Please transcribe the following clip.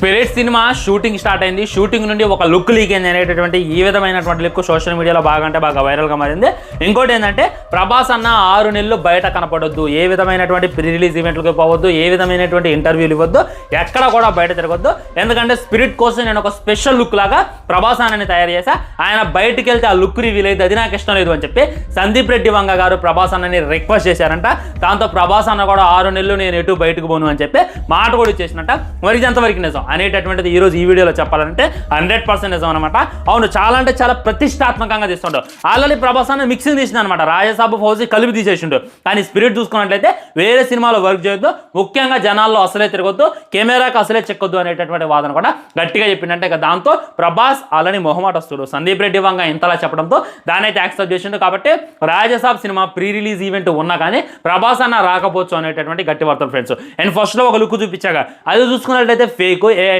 Spirit cinema shooting start అయింది. Shooting నుండి ఒక లుక్ లీక్ అయింది అనేటటువంటి ఈ విధమైనటువంటి లుక్ సోషల్ మీడియాలో బాగా వైరల్గా మారింది. ఇంకోటి ఏంటంటే ప్రభాస్ అన్న 6 నెలలు బయట కనపడొద్దు, ఏ విధమైనటువంటి ప్రీ రిలీజ్ ఈవెంట్లకు పోవద్దు, ఏ విధమైనటువంటి ఇంటర్వ్యూలు ఇవ్వద్దు, ఎక్కడ కూడా బయట తిరగొద్దు. ఎందుకంటే స్పిరిట్ కోసం నేను ఒక స్పెషల్ లుక్ లాగా ప్రభాస్ అన్నని తయారు చేశా, ఆయన బయటికి వెళ్తే ఆ లుక్ రివీల్ అయితే అది నాకు ఇష్టం లేదు అని చెప్పి సందీప్ రెడ్డి వంగ గారు ప్రభాస్ అన్నని రిక్వెస్ట్ చేశారంట. దాంతో ప్రభాస్ అన్న కూడా 6 నెలలు నేను ఎటు బయటకు పోను అని చెప్పి మాట కూడా ఇచ్చేసినట్ట. మరి ఇది ఎంతవరకు నిజం అనేటటువంటిది ఈరోజు ఈ వీడియోలో చెప్పాలంటే 100% నిజం అనమాట. అవును, చాలా అంటే చాలా ప్రతిష్టాత్మకంగా తీస్తుంటాడు. ఆల్రెడీ ప్రభాస్ అన్న మిక్సింగ్ తీసింది అనమాట, రాజసాబు ఫౌజీ కలిపి తీసేసిండు. కానీ స్పిరిట్ చూసుకున్నట్లయితే వేరే సినిమాలో వర్క్ చేయొద్దు, ముఖ్యంగా జనాల్లో అసలే తిరగొద్దు, కెమెరాకి అసలే చెక్కొద్దు అనేటటువంటి వాదన కూడా గట్టిగా చెప్పిందంటే దాంతో ప్రభాస్ ఆల్రెడీ మొహమాటస్తుడు. సందీప్ రెడ్డి వంగ ఇంతలా చెప్పడంతో దాన్ని అయితే యాక్సెప్ట్ చేసిండు. కాబట్టి Raja Saab cinema pre release event ఉన్నా కానీ ప్రభాస్ అన్న రాకపోవచ్చు అనేటటువంటి గట్టి వార్తలు ఫ్రెండ్స్. అండ్ ఫస్ట్లో ఒక లుక్ చూపించాగా అది చూసుకున్నట్లయితే ఫేక్,